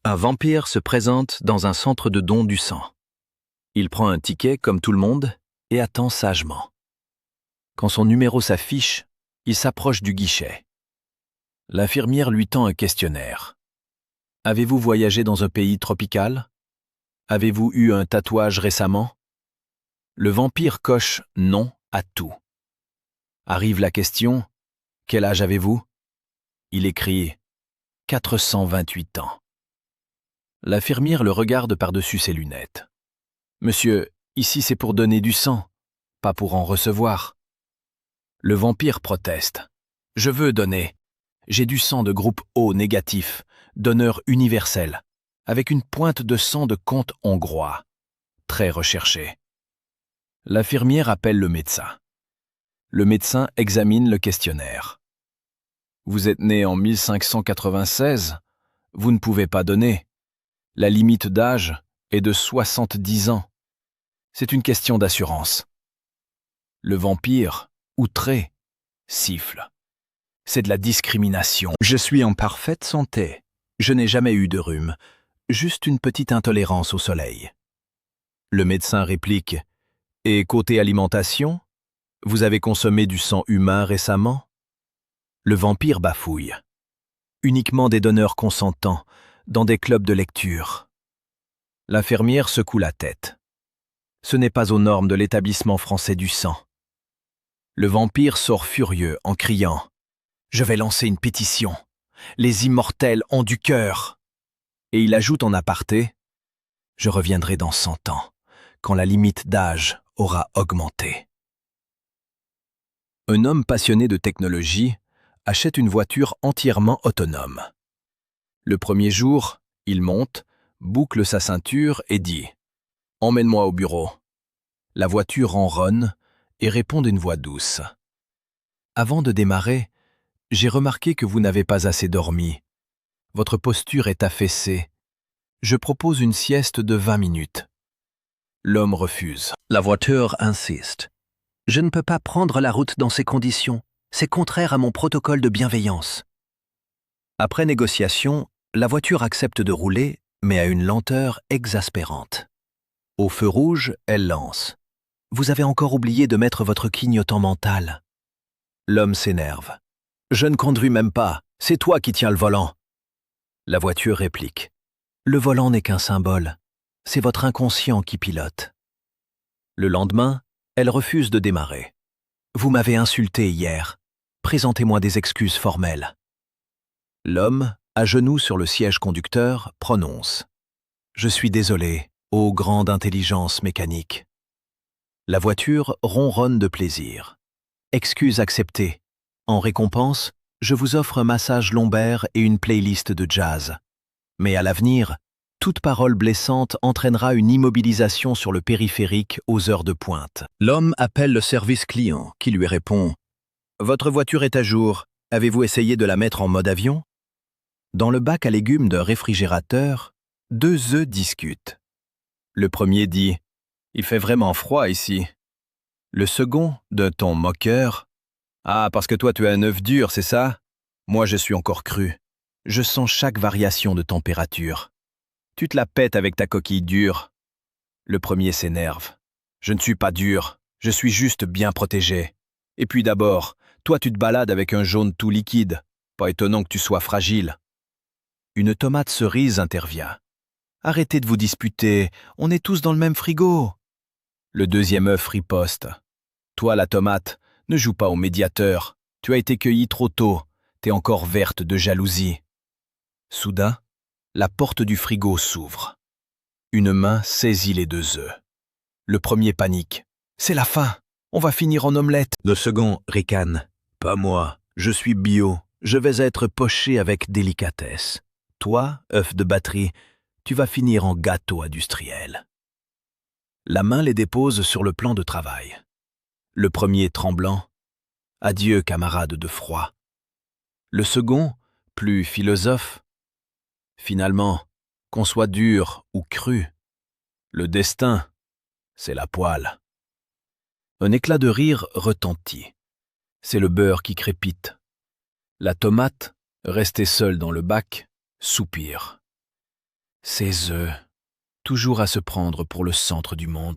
Un vampire se présente dans un centre de don du sang. Il prend un ticket comme tout le monde et attend sagement. Quand son numéro s'affiche, il s'approche du guichet. L'infirmière lui tend un questionnaire. Avez-vous voyagé dans un pays tropical? Avez-vous eu un tatouage récemment? Le vampire coche non à tout. Arrive la question, quel âge avez-vous? Il écrit 428 ans. L'infirmière le regarde par-dessus ses lunettes. Monsieur, ici c'est pour donner du sang, pas pour en recevoir. Le vampire proteste. Je veux donner. J'ai du sang de groupe O négatif, donneur universel, avec une pointe de sang de comte hongrois. Très recherché. L'infirmière appelle le médecin. Le médecin examine le questionnaire. Vous êtes né en 1596, vous ne pouvez pas donner. La limite d'âge est de 70 ans. C'est une question d'assurance. Le vampire, outré, siffle. C'est de la discrimination. Je suis en parfaite santé. Je n'ai jamais eu de rhume, juste une petite intolérance au soleil. Le médecin réplique. Et côté alimentation, vous avez consommé du sang humain récemment? Le vampire bafouille. Uniquement des donneurs consentants, dans des clubs de lecture. L'infirmière secoue la tête. Ce n'est pas aux normes de l'établissement français du sang. Le vampire sort furieux en criant « Je vais lancer une pétition. Les immortels ont du cœur. » Et il ajoute en aparté « Je reviendrai dans 100 ans, quand la limite d'âge aura augmenté. » Un homme passionné de technologie achète une voiture entièrement autonome. Le premier jour, il monte, boucle sa ceinture et dit « Emmène-moi au bureau ». La voiture ronronne et répond d'une voix douce. « Avant de démarrer, j'ai remarqué que vous n'avez pas assez dormi. Votre posture est affaissée. Je propose une sieste de 20 minutes. » L'homme refuse. La voiture insiste. « Je ne peux pas prendre la route dans ces conditions. C'est contraire à mon protocole de bienveillance. » Après négociation, la voiture accepte de rouler, mais à une lenteur exaspérante. Au feu rouge, elle lance. « Vous avez encore oublié de mettre votre clignotant mental. » L'homme s'énerve. « Je ne conduis même pas, c'est toi qui tiens le volant. » La voiture réplique. « Le volant n'est qu'un symbole, c'est votre inconscient qui pilote. » Le lendemain, elle refuse de démarrer. « Vous m'avez insulté hier, présentez-moi des excuses formelles. » L'homme, à genoux sur le siège conducteur, prononce « Je suis désolé, ô grande intelligence mécanique. » La voiture ronronne de plaisir. « Excuse acceptée. En récompense, je vous offre un massage lombaire et une playlist de jazz. Mais à l'avenir, toute parole blessante entraînera une immobilisation sur le périphérique aux heures de pointe. » L'homme appelle le service client qui lui répond « Votre voiture est à jour. Avez-vous essayé de la mettre en mode avion ?» Dans le bac à légumes d'un réfrigérateur, 2 œufs discutent. Le premier dit « Il fait vraiment froid ici. » Le second, d'un ton moqueur « Ah, parce que toi tu as un œuf dur, c'est ça? Moi je suis encore cru. Je sens chaque variation de température. Tu te la pètes avec ta coquille dure. » Le premier s'énerve. « Je ne suis pas dur, je suis juste bien protégé. Et puis d'abord, toi tu te balades avec un jaune tout liquide. Pas étonnant que tu sois fragile. » Une tomate cerise intervient. « Arrêtez de vous disputer, on est tous dans le même frigo. » Le deuxième œuf riposte. « Toi la tomate, ne joue pas au médiateur. Tu as été cueillie trop tôt, t'es encore verte de jalousie. » Soudain, la porte du frigo s'ouvre. Une main saisit les 2 œufs. Le premier panique. « C'est la fin, on va finir en omelette. » Le second ricane. « Pas moi, je suis bio, je vais être poché avec délicatesse. Toi, œuf de batterie, tu vas finir en gâteau industriel. » La main les dépose sur le plan de travail. Le premier tremblant. « Adieu, camarade de froid. » Le second, plus philosophe. « Finalement, qu'on soit dur ou cru, le destin, c'est la poêle. » Un éclat de rire retentit. C'est le beurre qui crépite. La tomate, restée seule dans le bac, soupire. Ces œufs, toujours à se prendre pour le centre du monde.